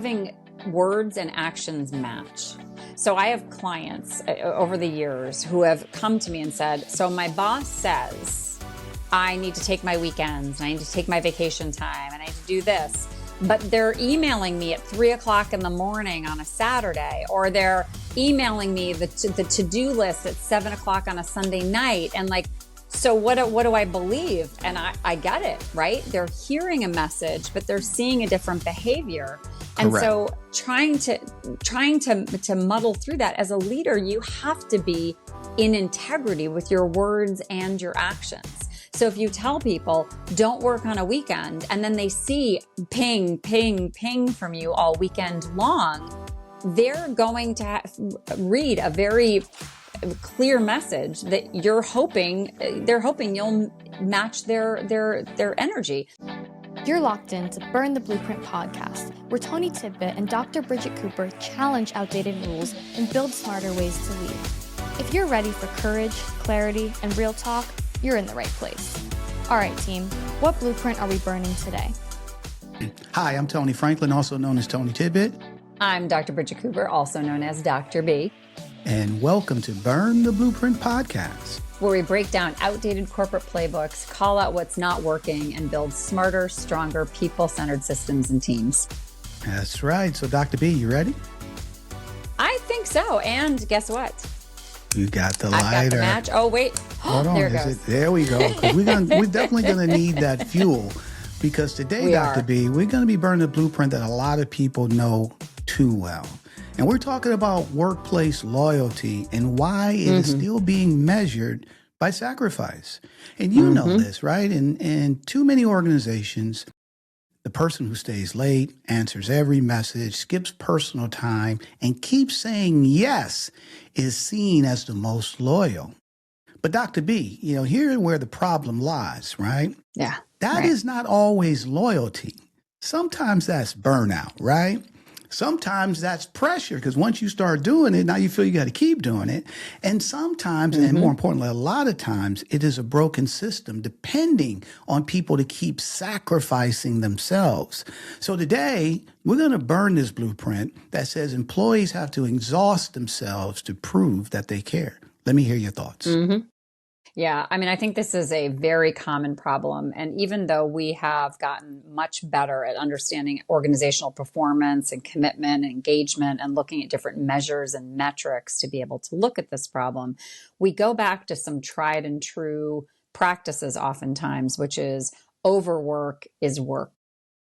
Having words and actions match. So I have clients over the years who have come to me and said, so my boss says I need to take my weekends, and I need to take my vacation time, and I need to do this. But they're emailing me at 3:00 in the morning on a Saturday, or they're emailing me the to-do list at 7:00 on a Sunday night. And like, so what do I believe? And I get it, right? They're hearing a message, but they're seeing a different behavior. And Correct. so trying to muddle through that as a leader, you have to be in integrity with your words and your actions. So if you tell people don't work on a weekend, and then they see ping, ping, ping from you all weekend long, they're going to read a very clear message that they're hoping you'll match their energy. You're locked in to Burn the Blueprint podcast, where Tony Tippett and Dr. Bridget Cooper challenge outdated rules and build smarter ways to lead. If you're ready for courage, clarity, and real talk, you're in the right place. All right, team, what blueprint are we burning today? Hi, I'm Tony Franklin, also known as Tony Tippett. I'm Dr. Bridget Cooper, also known as Dr. B. And welcome to Burn the Blueprint podcast, where we break down outdated corporate playbooks, call out what's not working, and build smarter, stronger, people-centered systems and teams. That's right. So, Dr. B, you ready? I think so. And guess what? You got the I've lighter. got the match. Oh, wait. Hold on. There it goes. There we go. 'Cause we're definitely going to need that fuel, because today, Dr. B, we're going to be burning a blueprint that a lot of people know too well. And we're talking about workplace loyalty and why it is still being measured by sacrifice. And you know this, right? In too many organizations, the person who stays late, answers every message, skips personal time, and keeps saying yes is seen as the most loyal. But Dr. B, here where the problem lies, right? Yeah. That is not always loyalty. Sometimes that's burnout, right? Sometimes that's pressure, because once you start doing it, now you feel you got to keep doing it. And sometimes, and more importantly, a lot of times, it is a broken system depending on people to keep sacrificing themselves. So today, we're going to burn this blueprint that says employees have to exhaust themselves to prove that they care. Let me hear your thoughts. Yeah, I mean, I think this is a very common problem. And even though we have gotten much better at understanding organizational performance and commitment and engagement and looking at different measures and metrics to be able to look at this problem, we go back to some tried and true practices oftentimes, which is overwork is work.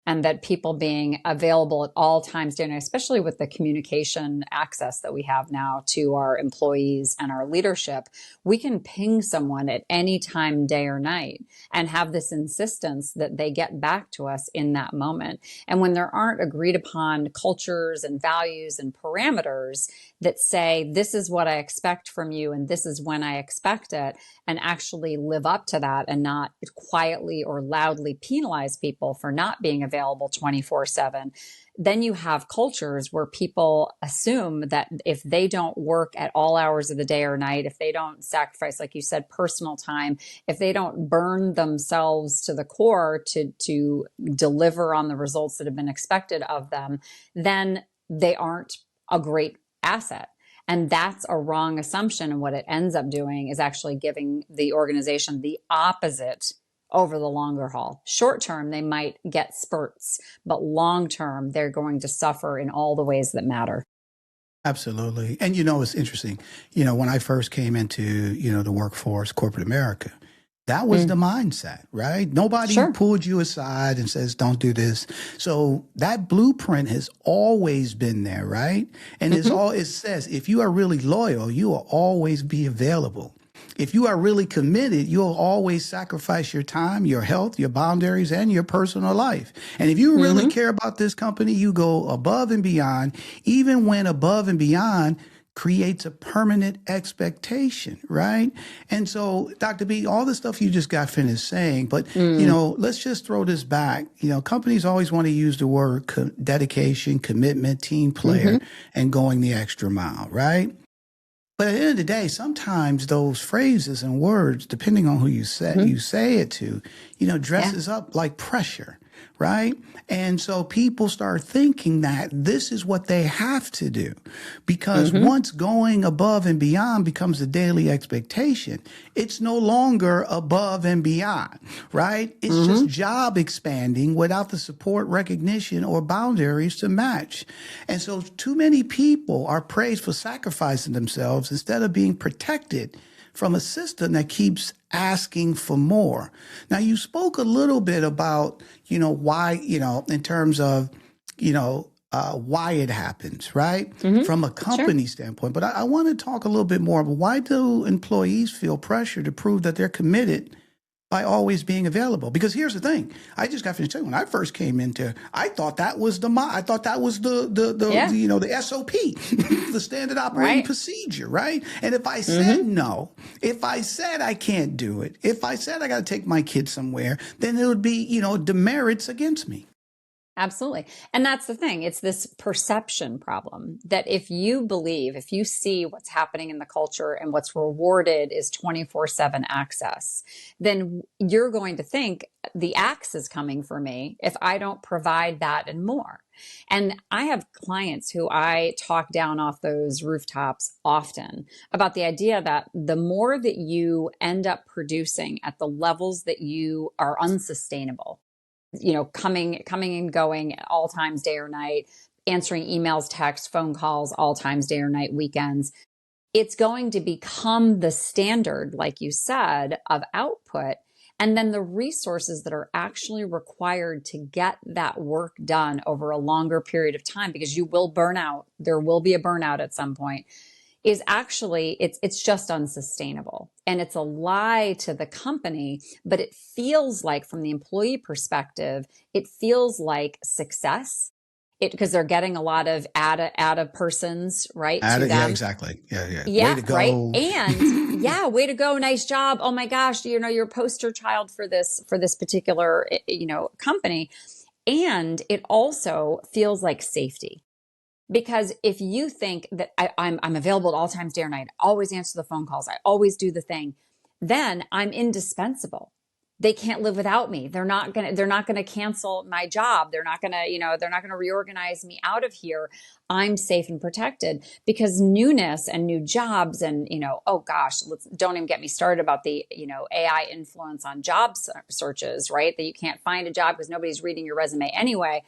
And that people being available at all times during, especially with the communication access that we have now to our employees and our leadership, we can ping someone at any time, day or night, and have this insistence that they get back to us in that moment. And when there aren't agreed upon cultures and values and parameters that say, this is what I expect from you and this is when I expect it, and actually live up to that and not quietly or loudly penalize people for not being available 24/7, then you have cultures where people assume that if they don't work at all hours of the day or night, if they don't sacrifice, like you said, personal time, if they don't burn themselves to the core to deliver on the results that have been expected of them, then they aren't a great asset. And that's a wrong assumption. And what it ends up doing is actually giving the organization the opposite over the longer haul. Short term, they might get spurts, but long term, they're going to suffer in all the ways that matter. Absolutely. And it's interesting. When I first came into, the workforce, corporate America, that was the mindset, right? Nobody pulled you aside and says, don't do this. So that blueprint has always been there, right? And it says, if you are really loyal, you will always be available. If you are really committed, you'll always sacrifice your time, your health, your boundaries, and your personal life. And if you really care about this company, you go above and beyond, even when above and beyond creates a permanent expectation, right? And so, Dr. B, all the stuff you just got finished saying, but, let's just throw this back. Companies always want to use the word dedication, commitment, team player, and going the extra mile, right? But at the end of the day, sometimes those phrases and words, depending on who you say it to, dresses up like pressure. right? And so people start thinking that this is what they have to do, because once going above and beyond becomes a daily expectation, it's no longer above and beyond, right? It's just job expanding without the support, recognition, or boundaries to match. And so too many people are praised for sacrificing themselves instead of being protected from a system that keeps asking for more. Now, you spoke a little bit about, why, in terms of, why it happens, right? From a company standpoint. But I want to talk a little bit more about, why do employees feel pressure to prove that they're committed by always being available? Because here's the thing. I just got finished saying, when I first came into, I thought that was the the SOP, the standard operating procedure, right? And if I said no, if I said I can't do it, if I said I got to take my kids somewhere, then it would be, demerits against me. Absolutely. And that's the thing. It's this perception problem that if you see what's happening in the culture and what's rewarded is 24/7 access, then you're going to think the axe is coming for me if I don't provide that and more. And I have clients who I talk down off those rooftops often about the idea that the more that you end up producing at the levels that you are unsustainable, coming and going at all times, day or night, answering emails, texts, phone calls, all times, day or night, weekends. It's going to become the standard, like you said, of output. And then the resources that are actually required to get that work done over a longer period of time, because you will burn out. There will be a burnout at some point. Is actually, it's just unsustainable. And it's a lie to the company, but it feels like, from the employee perspective, it feels like success. Because they're getting a lot of ADA persons, right? To them. Yeah, exactly. Yeah. Yeah, way to go. right. And way to go. Nice job. Oh my gosh, you're a poster child for this particular, company. And it also feels like safety. Because if you think that I'm available at all times, day or night, I always answer the phone calls, I always do the thing, then I'm indispensable. They can't live without me. They're not gonna cancel my job. They're not gonna reorganize me out of here. I'm safe and protected, because newness and new jobs and, oh gosh, don't even get me started about the, AI influence on job searches, right? That you can't find a job because nobody's reading your resume anyway.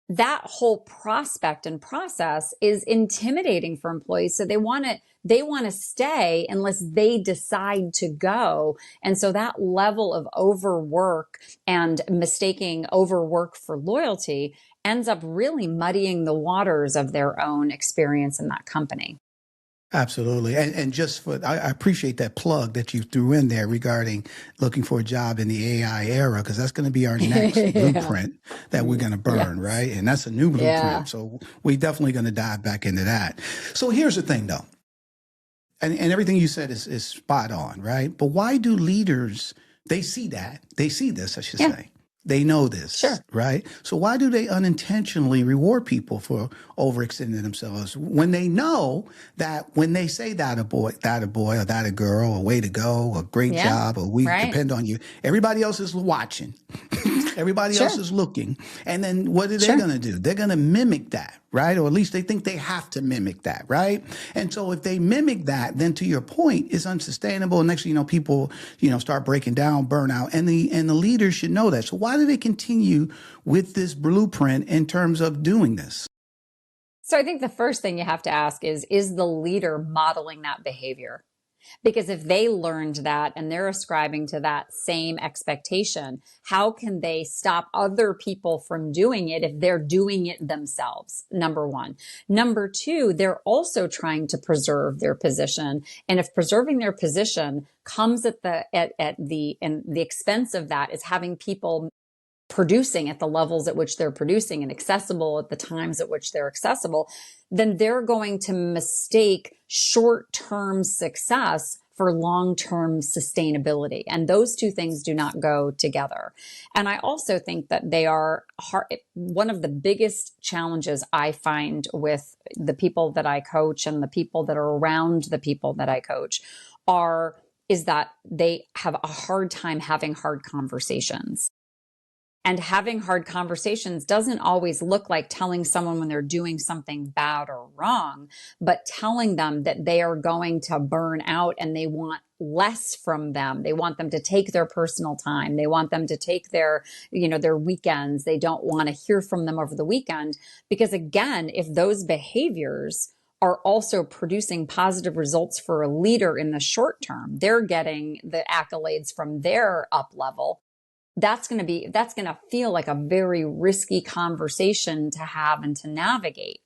That whole prospect and process is intimidating for employees. So they want to stay unless they decide to go. And so that level of overwork and mistaking overwork for loyalty ends up really muddying the waters of their own experience in that company. Absolutely. And just I appreciate that plug that you threw in there regarding looking for a job in the AI era, because that's going to be our next blueprint that we're going to burn, right? And that's a new blueprint. Yeah. So we're definitely going to dive back into that. So here's the thing, though. And everything you said is spot on, right? But why do leaders, they see this, I should say. They know this, right? So why do they unintentionally reward people for overextending themselves when they know that when they say that a boy, or that a girl, a way to go, a great job, or we depend on you, everybody else is watching. Everybody else is looking. And then what are they going to do? They're going to mimic that, right? Or at least they think they have to mimic that, right? And so if they mimic that, then to your point, it's unsustainable. And next thing you know, people, start breaking down, burnout, and the leaders should know that. So why do they continue with this blueprint in terms of doing this? So I think the first thing you have to ask is the leader modeling that behavior? Because if they learned that and they're ascribing to that same expectation, how can they stop other people from doing it if they're doing it themselves? Number one. Number two, they're also trying to preserve their position. And if preserving their position comes at the expense of that is having people producing at the levels at which they're producing and accessible at the times at which they're accessible, then they're going to mistake short-term success for long-term sustainability. And those two things do not go together. And I also think that they are one of the biggest challenges I find with the people that I coach and the people that are around the people that I coach is that they have a hard time having hard conversations. And having hard conversations doesn't always look like telling someone when they're doing something bad or wrong, but telling them that they are going to burn out and they want less from them. They want them to take their personal time. They want them to take their, their weekends. They don't want to hear from them over the weekend. Because again, if those behaviors are also producing positive results for a leader in the short term, they're getting the accolades from their up level. That's going to feel like a very risky conversation to have and to navigate,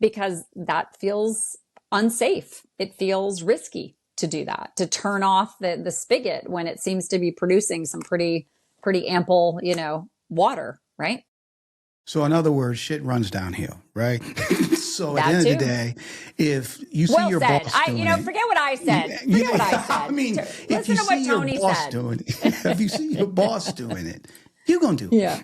because that feels unsafe. It feels risky to do that, to turn off the spigot when it seems to be producing some pretty ample, water, right? So in other words, shit runs downhill, right? So at the end of the day, if you see your boss doing it, forget what I said. Forget what I said. I mean, if you see your boss doing it, if you see your boss doing it, you're going to do it. Yeah.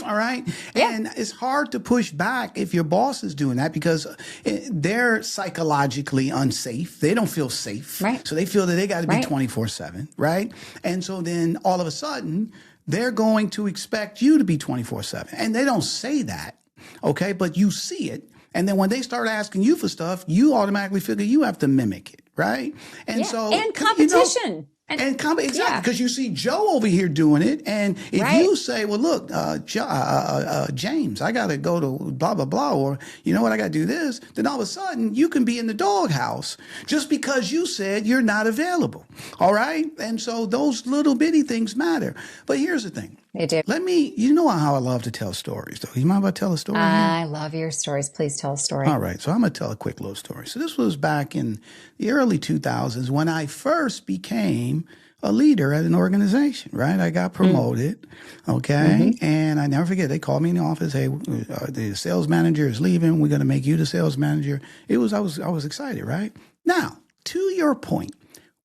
All right. Yeah. And it's hard to push back if your boss is doing that, because they're psychologically unsafe. They don't feel safe. Right. So they feel that they got to be 24/7. Right. And so then all of a sudden, they're going to expect you to be 24/7. And they don't say that. OK, but you see it. And then when they start asking you for stuff, you automatically figure you have to mimic it. Right. And and competition. Exactly, because you see Joe over here doing it, and if you say, "Well, look, James, I got to go to blah blah blah," or you know what, I got to do this, then all of a sudden you can be in the doghouse just because you said you're not available. All right, and so those little bitty things matter. But here's the thing. They do. You know how I love to tell stories, though. You mind if I tell a story? I love your stories. Please tell a story. All right. So I'm going to tell a quick little story. So this was back in the early 2000s when I first became a leader at an organization, right? I got promoted, okay? Mm-hmm. And I never forget, they called me in the office, hey, the sales manager is leaving. We're going to make you the sales manager. I was excited, right? Now, to your point,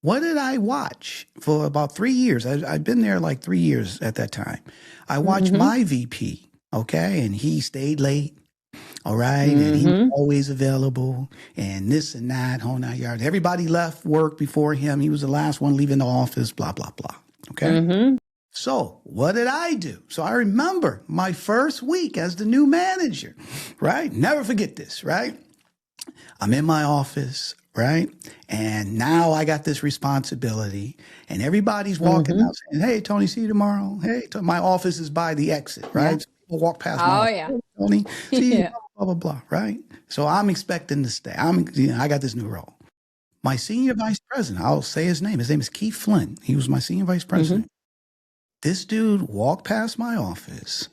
what did I watch for about 3 years? I'd been there like 3 years at that time. I watched my VP, okay? And he stayed late, all right? And he was always available and this and that, whole 9 yards. Everybody left work before him. He was the last one leaving the office, blah, blah, blah, okay? So what did I do? So I remember my first week as the new manager, right? Never forget this, right? I'm in my office. Right. And now I got this responsibility and everybody's walking out saying, hey, Tony, see you tomorrow. Hey, my office is by the exit. Right. Yeah. So people walk past my office. Tony, see you, blah, blah, blah. Right. So I'm expecting to stay. I got this new role. My senior vice president, I'll say his name. His name is Keith Flynn. He was my senior vice president. This dude walked past my office,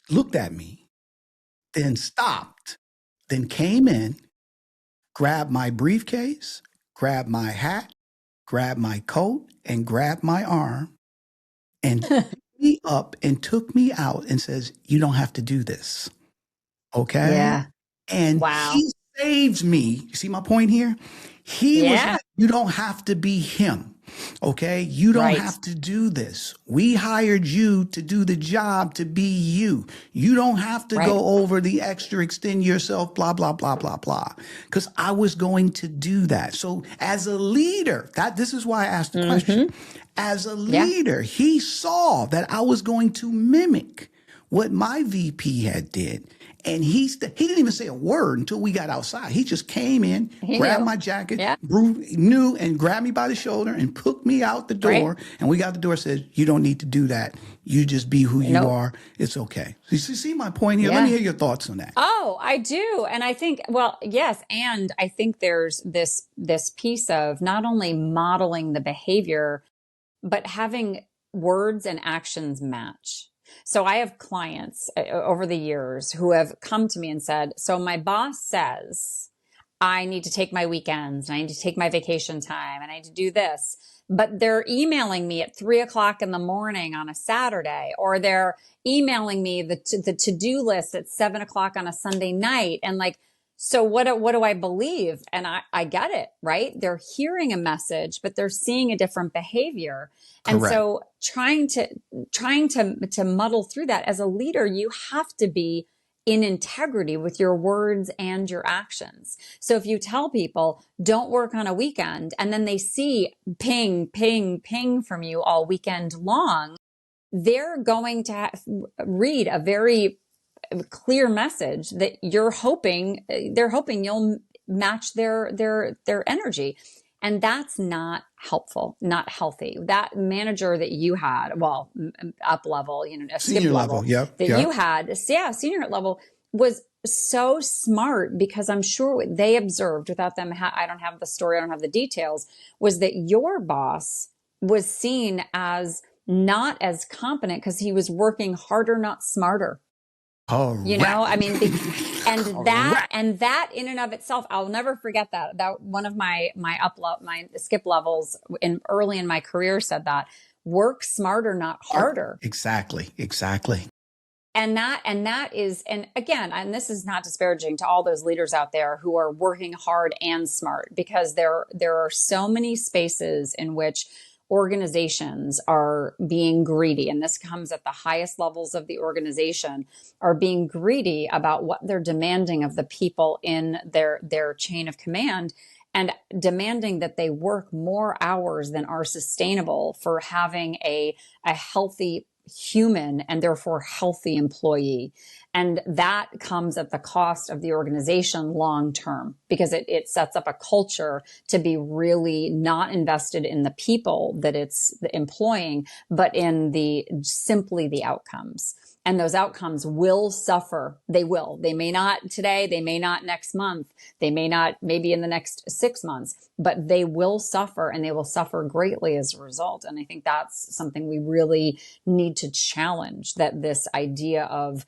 looked at me, then stopped, then came in, grabbed my briefcase, grabbed my hat, grabbed my coat, and grabbed my arm and picked me up and took me out and says, you don't have to do this. Okay? Yeah. And he saved me. You see my point here? He was like, you don't have to be him. Okay? You don't have to do this. We hired you to do the job to be you. You don't have to go over the extra, extend yourself, blah, blah, blah, blah, blah. Because I was going to do that. So as a leader, this is why I asked the question. As a leader, he saw that I was going to mimic what my VP had did. And he didn't even say a word until we got outside. He just came in, grabbed my jacket, knew, and grabbed me by the shoulder and took me out the door. And we got the door, said, you don't need to do that. You just be who you are. It's okay. So you see my point here? Let me hear your thoughts on that. Oh, I do. And I think, well, yes. And I think there's this piece of not only modeling the behavior, but having words and actions match. So I have clients over the years who have come to me and said, so my boss says I need to take my weekends and I need to take my vacation time and I need to do this, but they're emailing me at 3:00 in the morning on a Saturday, or they're emailing me the to-do list at 7:00 on a Sunday night. And like, so what do I believe? And I get it, right? They're hearing a message, but they're seeing a different behavior. And so trying to muddle through that as a leader, you have to be in integrity with your words and your actions. So if you tell people don't work on a weekend and then they see ping, ping, ping from you all weekend long, they're going to read a very clear message that they're hoping you'll match their energy. And that's not helpful, not healthy. That manager that you had, well, up level, a skip level that you had, senior level, was so smart, because I'm sure what they observed without them, I don't have the story, I don't have the details, was that your boss was seen as not as competent because he was working harder, not smarter. I mean, and that in and of itself, I'll never forget that. That one of my skip levels early in my career said that: work smarter, not harder. Exactly. And that is, and again, and this is not disparaging to all those leaders out there who are working hard and smart, because there are so many spaces in which organizations are being greedy, and this comes at the highest levels of the organization, are being greedy about what they're demanding of the people in their chain of command, and demanding that they work more hours than are sustainable for having a healthy human and therefore healthy employee. And that comes at the cost of the organization long term, because it sets up a culture to be really not invested in the people that it's employing, but in simply the outcomes. And those outcomes will suffer. They will. They may not today. They may not next month. They may not maybe in the next 6 months, but they will suffer, and they will suffer greatly as a result. And I think that's something we really need to challenge, that this idea of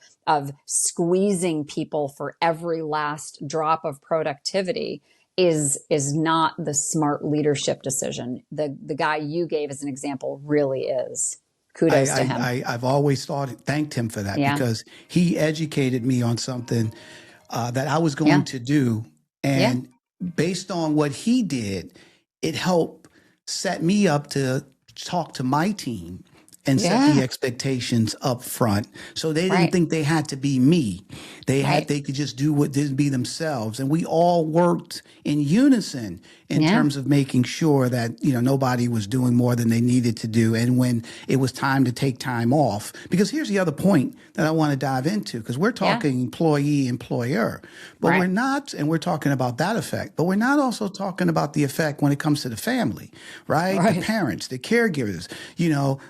squeezing people for every last drop of productivity is not the smart leadership decision. The guy you gave as an example really is. Kudos to him. I've always thanked him for that, because he educated me on something that I was going to do. And based on what he did, it helped set me up to talk to my team and set the expectations up front. So they didn't think they had to be me. They could just be themselves. And we all worked in unison in terms of making sure that, nobody was doing more than they needed to do. And when it was time to take time off, because here's the other point that I want to dive into, because we're talking employee, employer, but we're not, and we're talking about that effect, but we're not also talking about the effect when it comes to the family, right? The parents, the caregivers,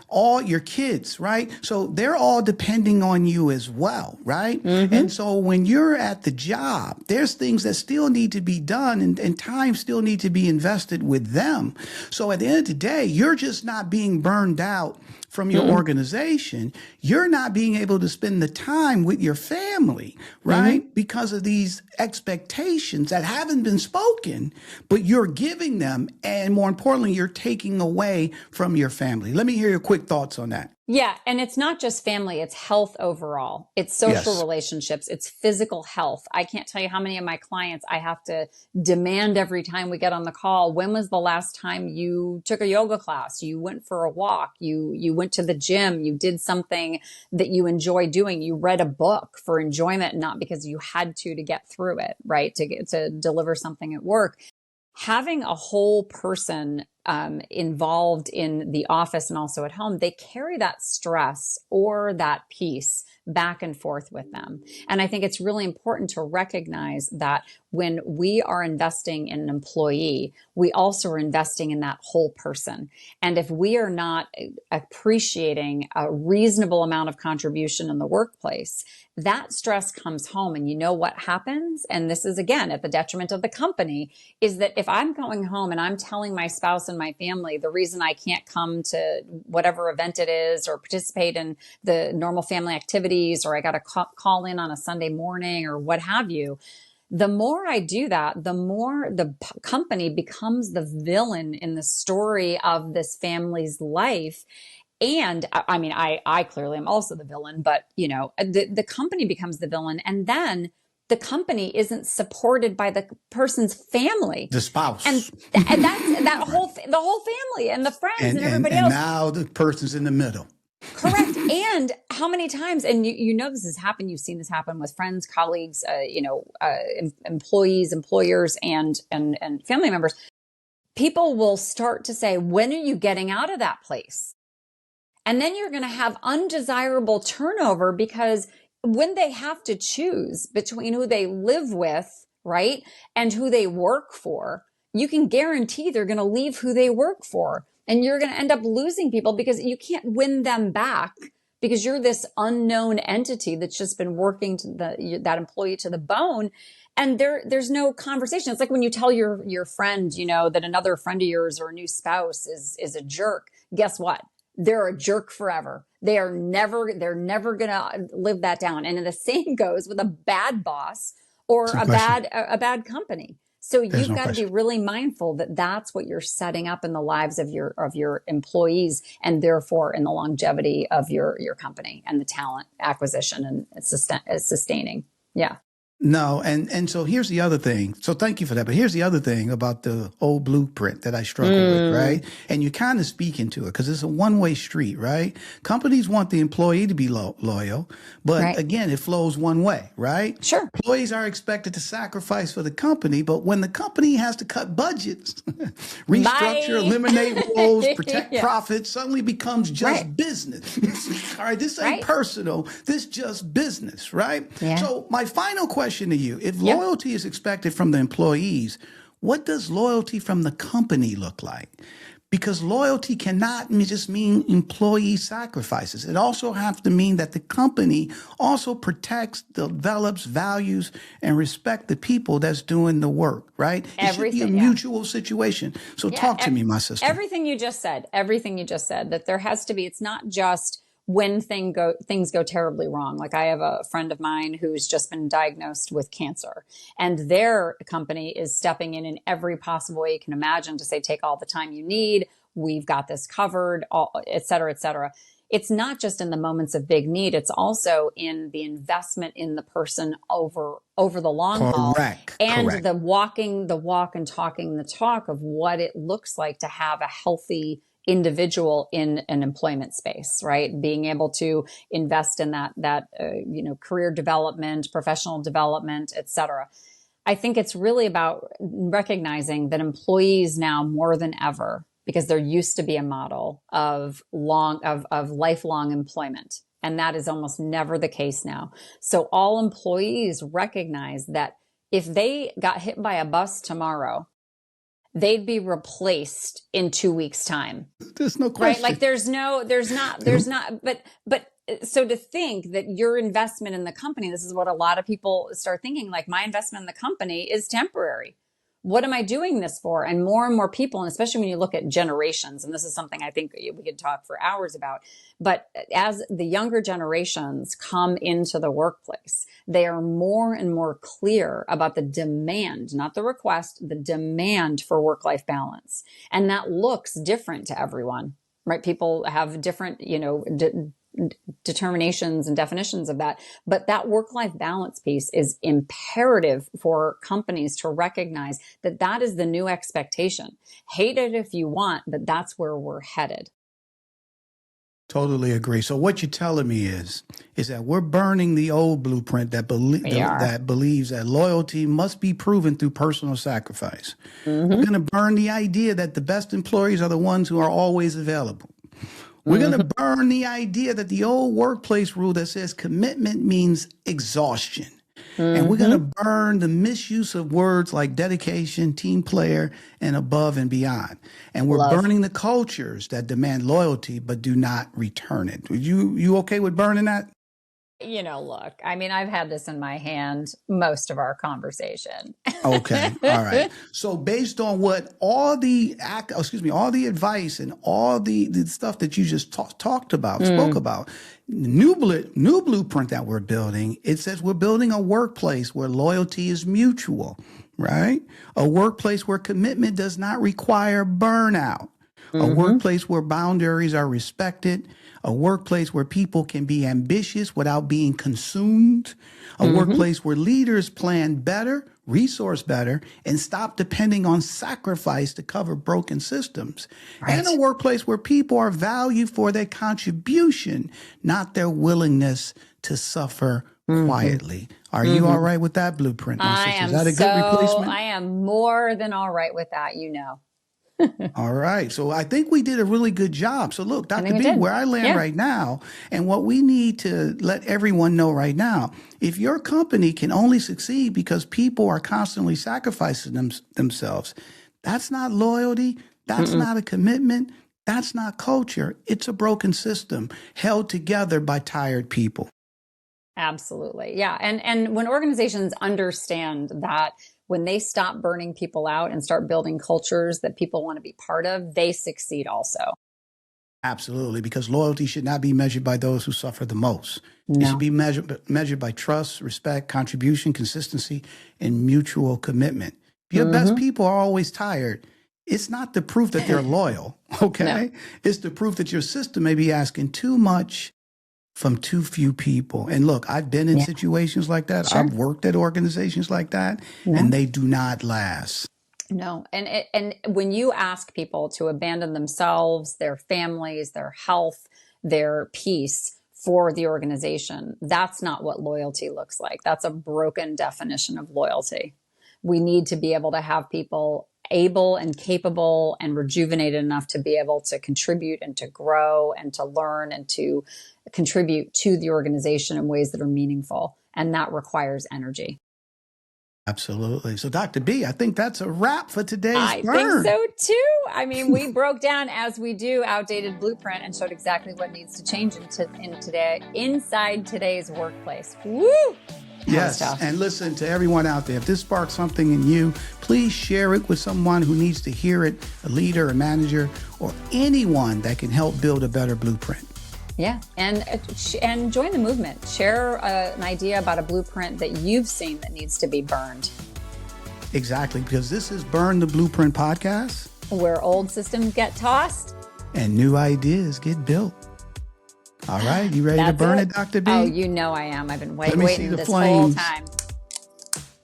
all your kids, right? So they're all depending on you as well, right? And so when you're at the job, there's things that still need to be done, and time still needs to be invested with them. So at the end of the day, you're just not being burned out from your organization. You're not being able to spend the time with your family, right? Because of these expectations that haven't been spoken, but you're giving them. And more importantly, you're taking away from your family. Let me hear your quick thoughts on that. Yeah. And it's not just family, it's health overall. It's social relationships. It's physical health. I can't tell you how many of my clients I have to demand every time we get on the call. When was the last time you took a yoga class? You went for a walk. You went to the gym. You did something that you enjoy doing. You read a book for enjoyment, not because you had to get through it, right? To deliver something at work. Having a whole person involved in the office and also at home, they carry that stress or that peace back and forth with them. And I think it's really important to recognize that when we are investing in an employee, we also are investing in that whole person. And if we are not appreciating a reasonable amount of contribution in the workplace, that stress comes home. And you know what happens? And this is, again, at the detriment of the company, is that if I'm going home and I'm telling my spouse and my family the reason I can't come to whatever event it is or participate in the normal family activities, or I got to call in on a Sunday morning or what have you, the more I do that, the more the company becomes the villain in the story of this family's life. And I mean, I clearly am also the villain, but the company becomes the villain. And then the company isn't supported by the person's family, the spouse, and that's the whole family and the friends and everybody else. And now the person's in the middle. Correct. And how many times, and this has happened, you've seen this happen with friends, colleagues, employees, employers, and family members. People will start to say, when are you getting out of that place? And then you're going to have undesirable turnover because when they have to choose between who they live with, right, and who they work for, you can guarantee they're going to leave who they work for. And you're going to end up losing people because you can't win them back because you're this unknown entity that's just been working to that employee to the bone. And there's no conversation. It's like when you tell your friend, that another friend of yours or a new spouse is a jerk. Guess what? They're a jerk forever. They're never going to live that down. And the same goes with a bad boss or a bad company. So you've got to be really mindful that that's what you're setting up in the lives of your employees, and therefore in the longevity of your company and the talent acquisition and sustaining. Yeah. No, and so here's the other thing. So thank you for that. But here's the other thing about the old blueprint that I struggle with, right? And you kind of speak into it because it's a one-way street, right? Companies want the employee to be loyal, but again, it flows one way, right? Sure. Employees are expected to sacrifice for the company, but when the company has to cut budgets, restructure, eliminate roles, protect profits, suddenly becomes just business. All right, this ain't personal. This just business, right? Yeah. So my final question to you, if loyalty is expected from the employees, what does loyalty from the company look like? Because loyalty cannot just mean employee sacrifices. It also has to mean that the company also protects, develops, values, and respect the people that's doing the work, right? It should be a mutual situation. So talk to me, my sister. Everything you just said, that there has to be, it's not just when things go terribly wrong. Like I have a friend of mine who's just been diagnosed with cancer, and their company is stepping in every possible way you can imagine to say, take all the time you need. We've got this covered, et cetera, et cetera. It's not just in the moments of big need. It's also in the investment in the person over the long haul, and the walking the walk and talking the talk of what it looks like to have a healthy individual in an employment space, right? Being able to invest in that career development, professional development, et cetera. I think it's really about recognizing that employees now more than ever, because there used to be a model of lifelong employment, and that is almost never the case now. So all employees recognize that if they got hit by a bus tomorrow, they'd be replaced in 2 weeks' time. There's no question. Right? Like there's not, but so to think that your investment in the company, this is what a lot of people start thinking, like my investment in the company is temporary. What am I doing this for? And more people, and especially when you look at generations, and this is something I think we could talk for hours about, but as the younger generations come into the workplace, they are more and more clear about the demand, not the request, the demand for work-life balance. And that looks different to everyone, right? People have different, determinations and definitions of that. But that work-life balance piece is imperative for companies to recognize that that is the new expectation. Hate it if you want, but that's where we're headed. Totally agree. So what you're telling me is that we're burning the old blueprint that believes that loyalty must be proven through personal sacrifice. We're going to burn the idea that the best employees are the ones who are always available. We're going to burn the idea that the old workplace rule that says commitment means exhaustion. And we're going to burn the misuse of words like dedication, team player, and above and beyond. And we're burning the cultures that demand loyalty but do not return it. You okay with burning that? Look, I mean, I've had this in my hand most of our conversation. Okay. All right. So based on what all the advice and all the stuff that you just spoke about, new blueprint that we're building, it says we're building a workplace where loyalty is mutual, right? A workplace where commitment does not require burnout. A workplace where boundaries are respected, a workplace where people can be ambitious without being consumed, a workplace where leaders plan better, resource better, and stop depending on sacrifice to cover broken systems, and a workplace where people are valued for their contribution, not their willingness to suffer quietly. Are you all right with that blueprint, my sister? Is that a good replacement? I am more than all right with that, All right. So I think we did a really good job. So look, Dr. B, where I land right now, and what we need to let everyone know right now, if your company can only succeed because people are constantly sacrificing themselves, that's not loyalty. That's not a commitment. That's not culture. It's a broken system held together by tired people. Absolutely. Yeah. And when organizations understand that, when they stop burning people out and start building cultures that people want to be part of, they succeed also. Absolutely, because loyalty should not be measured by those who suffer the most. No. It should be measured by trust, respect, contribution, consistency, and mutual commitment. If your best people are always tired, it's not the proof that they're loyal, okay? No. It's the proof that your system may be asking too much from too few people. And look, I've been in situations like that. Sure. I've worked at organizations like that, and they do not last. No. And when you ask people to abandon themselves, their families, their health, their peace for the organization, that's not what loyalty looks like. That's a broken definition of loyalty. We need to be able to have people able and capable and rejuvenated enough to be able to contribute and to grow and to learn and to contribute to the organization in ways that are meaningful. And that requires energy. Absolutely. So Dr. B, I think that's a wrap for today's I Burn. think so too. I mean, we broke down, as we do, outdated blueprint and showed exactly what needs to change inside today's workplace. Woo! Yes, and listen to everyone out there. If this sparks something in you, please share it with someone who needs to hear it, a leader, a manager, or anyone that can help build a better blueprint. Yeah, and join the movement. Share an idea about a blueprint that you've seen that needs to be burned. Exactly, because this is Burn the Blueprint podcast, where old systems get tossed and new ideas get built. All right, you ready to burn it, Dr. B? Oh, you know I am. I've been waiting this whole time.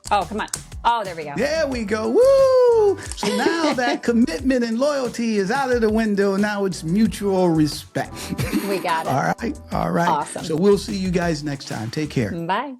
Oh, come on. Oh, there we go. There we go. Woo! So now that commitment and loyalty is out of the window, now it's mutual respect. We got it. All right. Awesome. So we'll see you guys next time. Take care. Bye.